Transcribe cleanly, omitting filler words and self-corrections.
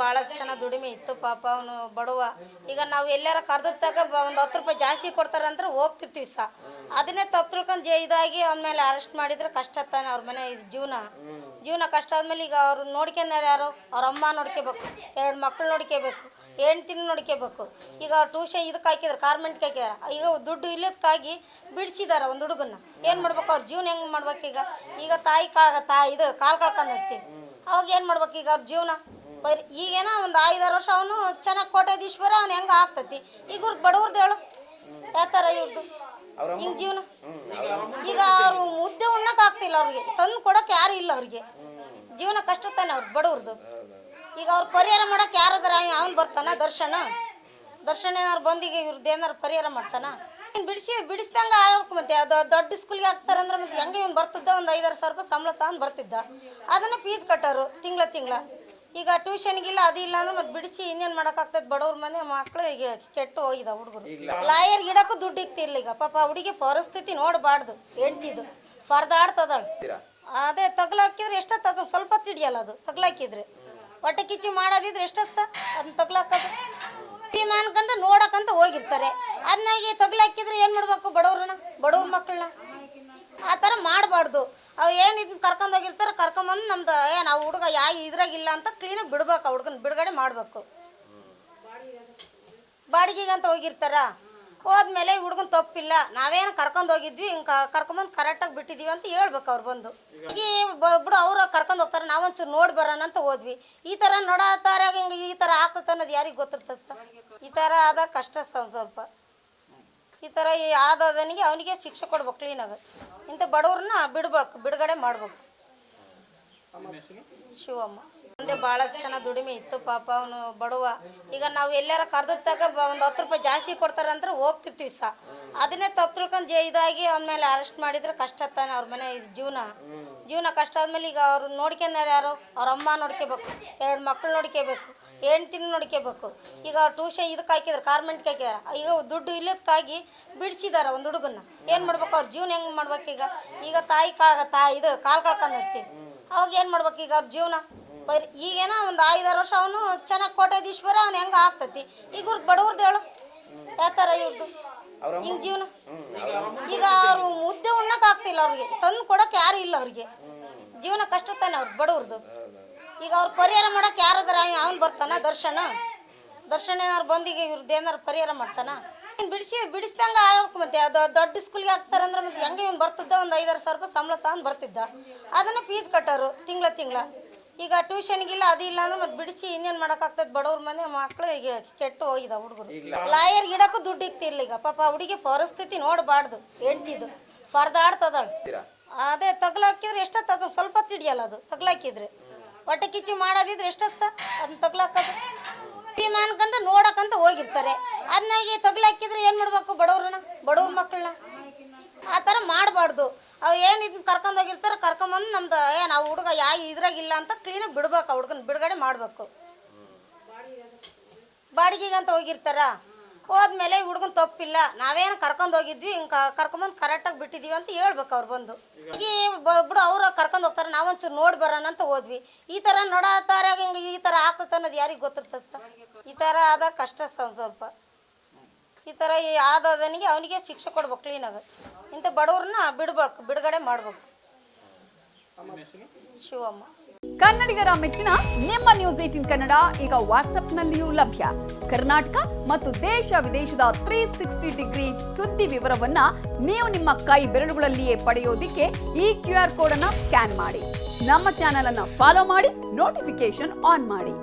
ಭಾಳ ಚೆನ್ನಾಗಿ ದುಡಿಮೆ ಇತ್ತು ಪಾಪ ಅವನು ಬಡವ. ಈಗ ನಾವು ಎಲ್ಲಾರ ಕರೆದಾಗ ಒಂದು 10 ರೂಪಾಯಿ ಜಾಸ್ತಿ ಕೊಡ್ತಾರಂದ್ರೆ ಹೋಗ್ತಿರ್ತೀವಿ ಸಹ. ಅದನ್ನೇ ತಪ್ಪು ತಿಳ್ಕೊಂಡು ಇದಾಗಿ ಅವನ ಮೇಲೆ ಅರೆಸ್ಟ್ ಮಾಡಿದ್ರೆ ಕಷ್ಟ ತಾನೆ. ಅವ್ರ ಮನೆ ಜೀವನ ಕಷ್ಟ ಆದಮೇಲೆ ಈಗ ಅವ್ರು ನೋಡ್ಕೊಂಡಾರ ಯಾರು? ಅವ್ರ ಅಮ್ಮ ನೋಡ್ಕೋಬೇಕು, 2 ಮಕ್ಳು ನೋಡ್ಕೋಬೇಕು, ಹೆಂಡ್ತಿನ ನೋಡ್ಕೋಬೇಕು. ಈಗ ಅವ್ರು ಟ್ಯೂಷನ್ ಇದಕ್ಕೆ ಹಾಕಿದ್ರು, ಕಾರ್ಮೆಂಟ್ಗೆ ಹಾಕಿದಾರೆ. ಈಗ ದುಡ್ಡು ಇಲ್ಲದಕ್ಕಾಗಿ ಬಿಡಿಸಿದಾರೆ ಒಂದು ಹುಡುಗನ್ನ. ಏನು ಮಾಡ್ಬೇಕು? ಅವ್ರ ಜೀವನ ಹೆಂಗೆ ಮಾಡ್ಬೇಕು? ಈಗ ತಾಯಿ ಇದು ಕಾಲು ಕಳ್ಕೊಂಡೈತಿ. ಅವಾಗ ಏನು ಮಾಡ್ಬೇಕು ಈಗ ಅವ್ರ ಜೀವನ? ಈಗೇನೋ ಒಂದು 5-6 ವರ್ಷ ಅವನು ಚೆನ್ನಾಗಿ ಕೋಟ್ಯಾಧೀಶ್ವರ, ಅವ್ನು ಹೆಂಗೆ ಆಗ್ತೈತಿ. ಈಗ ಇವ್ರದ್ದು ಬಡವ್ರದ್ದು ಹೇಳು ಯಾವ ಥರ ಇವ್ರದ್ದು ಹಿಂಗೆ ಜೀವನ. ಈಗ ಅವರು ಮುದ್ದೆ ಉಣ್ಣಕ್ಕೆ ಆಗ್ತಿಲ್ಲ, ಅವ್ರಿಗೆ ತಂದು ಕೊಡೋಕೆ ಯಾರು ಇಲ್ಲ. ಅವ್ರಿಗೆ ಜೀವನ ಕಷ್ಟ ತಾನೆ ಅವ್ರು ಬಡವ್ರದ್ದು. ಈಗ ಅವ್ರು ಪರಿಹಾರ ಮಾಡೋಕೆ ಯಾರಾದ್ರ ಅವ್ನು ಬರ್ತಾನ? ದರ್ಶನ ಏನಾರು ಬಂದೀಗ ಇವ್ರದ್ದು ಏನಾರು ಪರಿಹಾರ ಮಾಡ್ತಾನ? ಬಿಡಿಸ್ದಂಗೆ ಆಗ್ಬೇಕು. ಮತ್ತೆ ದೊಡ್ಡ ಸ್ಕೂಲ್ಗೆ ಹಾಕ್ತಾರಂದ್ರೆ ಮತ್ತೆ ಹೆಂಗೆ ಇವ್ನು ಬರ್ತಿದ್ದ? ಒಂದು 5-6 ಸಾವಿರ ರೂಪಾಯಿ ಸಂಬಳ ತಗೊಂಡು ಬರ್ತಿದ್ದ. ಅದನ್ನು ಫೀಸ್ ಕಟ್ಟೋರು ತಿಂಗಳ. ಈಗ ಟ್ಯೂಷನ್ಗಿಲ್ಲ ಅದಿಲ್ಲ ಅಂದ್ರೆ ಮತ್ತೆ ಬಿಡಿಸಿ ಇನ್ನೇನು ಮಾಡೋಕ್ಕಾಗ್ತದೆ? ಬಡವ್ರ ಮನೆ ಮಕ್ಕಳು ಈಗ ಕೆಟ್ಟು ಹೋಗಿದ ಹುಡುಗರು. ಲಾಯರ್ ಗಿಡಕ್ಕೂ ದುಡ್ಡು ಇಕ್ತಿರ್ಲಿ. ಈಗ ಪಾಪ ಹುಡುಗಿ ಪರಿಸ್ಥಿತಿ ನೋಡಬಾರ್ದು. ಹೆಂಡ್ತಿದ್ದು ಪರದಾಡ್ತದಳು. ಅದೇ ತಗ್ಲಾಕಿದ್ರೆ ಎಷ್ಟೊತ್ತು? ಸ್ವಲ್ಪ ತಿಡಿಯಲ್ಲ ಅದು ತಗ್ಲಾಕಿದ್ರೆ. ಹೊಟ್ಟೆ ಕಿಚ್ಚು ಮಾಡೋದಿದ್ರೆ ಎಷ್ಟೊತ್ತು ಸರ್ ಅದನ್ನ ತಗ್ಲಾಕೋದು? ವಿಮಾನಕ್ಕಂತ ನೋಡಕ್ಕಂತ ಹೋಗಿರ್ತಾರೆ. ಅದನ್ನಾಗಿ ತಗ್ಲಾಕಿದ್ರೆ ಏನು ಮಾಡ್ಬೇಕು? ಬಡವ್ರ ಮಕ್ಕಳನ್ನ ಆ ಥರ ಮಾಡಬಾರ್ದು. ಅವ್ರು ಏನು ಇದನ್ನ ಕರ್ಕೊಂಡು ಹೋಗಿರ್ತಾರೆ, ಕರ್ಕೊಂಬಂದು ನಮ್ದು ನಾವು ಹುಡುಗ ಇದ್ರಾಗಿಲ್ಲ ಅಂತ ಕ್ಲೀನಾಗಿ ಬಿಡ್ಬೇಕು. ಆ ಹುಡುಗನ ಬಿಡುಗಡೆ ಮಾಡಬೇಕು. ಬಾಡಿಗೆಗಂತ ಹೋಗಿರ್ತಾರ, ಹೋದ್ಮೇಲೆ ಈ ಹುಡುಗನ ತಪ್ಪಿಲ್ಲ, ನಾವೇನು ಕರ್ಕೊಂಡು ಹೋಗಿದ್ವಿ, ಹಿಂಗೆ ಕರ್ಕೊಂಬಂದು ಕರೆಕ್ಟಾಗಿ ಬಿಟ್ಟಿದ್ದೀವಿ ಅಂತ ಹೇಳ್ಬೇಕು ಅವ್ರು ಬಂದು. ಈ ಬಿಡು ಅವ್ರು ಕರ್ಕೊಂಡು ಹೋಗ್ತಾರೆ, ನಾವೊಂಚೂರು ನೋಡಿ ಬರೋಣ ಅಂತ ಹೋದ್ವಿ. ಈ ಥರ ನೋಡೋತಾರಾಗ ಹಿಂಗೆ ಈ ಥರ ಆಗ್ತದೆ ಅನ್ನೋದು ಯಾರಿಗೆ ಗೊತ್ತಿರ್ತದೆ ಸರ್? ಈ ಥರ ಆದಾಗ ಕಷ್ಟ ಸರ್. ಸ್ವಲ್ಪ ಈ ಥರ ಆದವನಿಗೆ ಅವನಿಗೆ ಶಿಕ್ಷೆ ಕೊಡ್ಬೇಕು ಕ್ಲೀನಾಗಿ. ಇಂಥ ಬಡವ್ರನ್ನ ಬಿಡುಗಡೆ ಮಾಡ್ಬೇಕು. ಶಿವಮ್ಮ ಮುಂದೆ ಭಾಳ ಚೆನ್ನಾಗಿ ದುಡಿಮೆ ಇತ್ತು ಪಾಪ ಅವನು ಬಡವ. ಈಗ ನಾವು ಎಲ್ಲಾರ ಕರೆದಾಗ ಒಂದು 10 ರೂಪಾಯಿ ಜಾಸ್ತಿ ಕೊಡ್ತಾರಂದ್ರೆ ಹೋಗ್ತಿರ್ತೀವಿ ಸಹ. ಅದನ್ನೇ ತಪ್ಪು ತಿಳ್ಕೊಂಡು ಇದಾಗಿ ಅವನ ಮೇಲೆ ಅರೆಸ್ಟ್ ಮಾಡಿದ್ರೆ ಕಷ್ಟ ತಾನೆ. ಅವ್ರ ಮನೆ ಜೀವನ ಕಷ್ಟ ಆದಮೇಲೆ ಈಗ ಅವ್ರು ನೋಡ್ಕೊಂಡಾರ ಯಾರು? ಅವ್ರ ಅಮ್ಮ ನೋಡ್ಕೋಬೇಕು, 2 ಮಕ್ಳು ನೋಡ್ಕೋಬೇಕು, ಹೆಂಡ್ತಿನ ನೋಡ್ಕೋಬೇಕು. ಈಗ ಅವ್ರು ಟ್ಯೂಷನ್ ಇದಕ್ಕೆ ಹಾಕಿದ್ರು, ಕಾರ್ಮೆಂಟ್ಗೆ ಹಾಕಿದಾರೆ. ಈಗ ದುಡ್ಡು ಇಲ್ಲದಕ್ಕಾಗಿ ಬಿಡಿಸಿದಾರೆ ಒಂದು ಹುಡುಗನ್ನ. ಏನು ಮಾಡ್ಬೇಕು? ಅವ್ರ ಜೀವನ ಹೆಂಗೆ ಮಾಡ್ಬೇಕು? ಈಗ ತಾಯಿ ಇದು ಕಾಲು ಕಳ್ಕೊಂಡೈತಿ. ಅವಾಗ ಏನು ಮಾಡ್ಬೇಕು ಈಗ ಅವ್ರ ಜೀವನ? ಈಗೇನೋ ಒಂದು 5-6 ವರ್ಷ ಅವನು ಚೆನ್ನಾಗಿ ಕೋಟ್ಯಾಧೀಶ್ವರ, ಅವ್ನು ಹೆಂಗೆ ಆಗ್ತೈತಿ. ಈಗ ಇವ್ರದ್ದು ಬಡವ್ರದ್ದು ಹೇಳು ಯಾವ ಥರ ಇವ್ರದ್ದು ಹಿಂಗೆ ಜೀವನ. ಈಗ ಅವರು ಮುದ್ದೆ ಉಣ್ಣಕ್ಕೆ ಆಗ್ತಿಲ್ಲ, ಅವ್ರಿಗೆ ತಂದು ಕೊಡೋಕೆ ಯಾರು ಇಲ್ಲ. ಅವ್ರಿಗೆ ಜೀವನ ಕಷ್ಟ ತಾನೆ ಅವ್ರು ಬಡವ್ರದ್ದು. ಈಗ ಅವ್ರು ಪರಿಹಾರ ಮಾಡೋಕೆ ಯಾರಾದ್ರ ಅವ್ನು ಬರ್ತಾನ? ದರ್ಶನ ಏನಾರು ಬಂದೀಗ ಇವ್ರದ್ದು ಏನಾರು ಪರಿಹಾರ ಮಾಡ್ತಾನ? ಬಿಡಿಸ್ದಂಗೆ ಆಗ್ಬೇಕು. ಮತ್ತೆ ದೊಡ್ಡ ಸ್ಕೂಲ್ಗೆ ಹಾಕ್ತಾರಂದ್ರೆ ಮತ್ತೆ ಹೆಂಗೆ ಇವ್ನು ಬರ್ತಿದ್ದ? ಒಂದು 5-6 ಸಾವಿರ ರೂಪಾಯಿ ಸಂಬಳ ತಗೊಂಡು ಬರ್ತಿದ್ದ. ಅದನ್ನು ಫೀಸ್ ಕಟ್ಟೋರು ತಿಂಗಳ. ಈಗ ಟ್ಯೂಷನ್ಗಿಲ್ಲ ಅದಿಲ್ಲ ಅಂದ್ರೆ ಮತ್ತೆ ಬಿಡಿಸಿ ಇನ್ನೇನು ಮಾಡೋಕ್ಕಾಗ್ತದೆ? ಬಡವ್ರ ಮನೆ ಮಕ್ಕಳು ಈಗ ಕೆಟ್ಟು ಹೋಗಿದ ಹುಡುಗರು. ಲಾಯರ್ ಗಿಡಕ್ಕೂ ದುಡ್ಡು ಇಕ್ತಿರ್ಲಿ. ಈಗ ಪಾಪ ಹುಡುಗಿ ಪರಿಸ್ಥಿತಿ ನೋಡಬಾರ್ದು. ಹೆಂಡ್ತಿದ್ದು ಪರದಾಡ್ತದಳು. ಅದೇ ತಗ್ಲಾಕಿದ್ರೆ ಎಷ್ಟೊತ್ತು? ಸ್ವಲ್ಪ ತಿಡಿಯಲ್ಲ ಅದು ತಗ್ಲಾಕಿದ್ರೆ. ಹೊಟ್ಟೆ ಕಿಚ್ಚು ಮಾಡೋದಿದ್ರೆ ಎಷ್ಟೊತ್ತು ಸರ್ ಅದನ್ನ ತಗ್ಲಾಕೋದು? ವಿಮಾನಕ್ಕಂತ ನೋಡಕ್ಕಂತ ಹೋಗಿರ್ತಾರೆ. ಅದನ್ನಾಗಿ ತಗ್ಲಾಕಿದ್ರೆ ಏನು ಮಾಡ್ಬೇಕು? ಬಡವ್ರ ಮಕ್ಕಳನ್ನ ಆ ಥರ ಮಾಡಬಾರ್ದು. ಅವ್ರು ಏನು ಇದನ್ನ ಕರ್ಕೊಂಡು ಹೋಗಿರ್ತಾರೆ, ಕರ್ಕೊಂಬಂದು ನಮ್ದು ನಾವು ಹುಡುಗ ಇದ್ರಾಗಿಲ್ಲ ಅಂತ ಕ್ಲೀನಾಗಿ ಬಿಡ್ಬೇಕು. ಆ ಹುಡುಗನ ಬಿಡುಗಡೆ ಮಾಡಬೇಕು. ಬಾಡಿಗೆಗಂತ ಹೋಗಿರ್ತಾರ, ಹೋದ್ಮೇಲೆ ಈ ಹುಡುಗನ ತಪ್ಪಿಲ್ಲ, ನಾವೇನು ಕರ್ಕೊಂಡು ಹೋಗಿದ್ವಿ, ಹಿಂಗೆ ಕರ್ಕೊಂಬಂದು ಕರೆಕ್ಟಾಗಿ ಬಿಟ್ಟಿದ್ದೀವಿ ಅಂತ ಹೇಳ್ಬೇಕು ಅವ್ರು ಬಂದು. ಬಿಡು ಅವ್ರು ಕರ್ಕೊಂಡು ಹೋಗ್ತಾರೆ, ನಾವೊಂಚೂರು ನೋಡಿ ಬರೋಣ ಅಂತ ಹೋದ್ವಿ. ಈ ಥರ ನೋಡೋತಾರಾಗ ಹಿಂಗೆ ಈ ಥರ ಆಗ್ತದೆ ಅನ್ನೋದು ಯಾರಿಗೆ ಗೊತ್ತಿರ್ತದೆ ಸರ್? ಈ ಥರ ಆದಾಗ ಕಷ್ಟ ಸರ್. ಸ್ವಲ್ಪ ಈ ಥರ ಆದವನಿಗೆ ಅವನಿಗೆ ಶಿಕ್ಷೆ ಕೊಡ್ಬೇಕು ಕ್ಲೀನಾಗಿ. ಇಂಥ ಬಡವ್ರನ್ನ ಬಿಡುಗಡೆ ಮಾಡ್ಬೇಕು. ಶಿವಮ್ಮ. ಕನ್ನಡಿಗರ ಮೆಚ್ಚಿನ ನಿಮ್ಮ ನ್ಯೂಸ್ 18 ಕನ್ನಡ ಈಗ ವಾಟ್ಸ್ಆಪ್ನಲ್ಲಿಯೂ ಲಭ್ಯ. ಕರ್ನಾಟಕ ಮತ್ತು ದೇಶ ವಿದೇಶದ 360 ಡಿಗ್ರಿ ಸುದ್ದಿ ವಿವರವನ್ನ ನೀವು ನಿಮ್ಮ ಕೈ ಬೆರಳುಗಳಲ್ಲಿಯೇ ಪಡೆಯೋದಿಕ್ಕೆ ಈ QR ಕೋಡ್ ಅನ್ನು ಸ್ಕ್ಯಾನ್ ಮಾಡಿ. ನಮ್ಮ ಚಾನೆಲ್ ಅನ್ನು ಫಾಲೋ ಮಾಡಿ, ನೋಟಿಫಿಕೇಶನ್ ಆನ್ ಮಾಡಿ.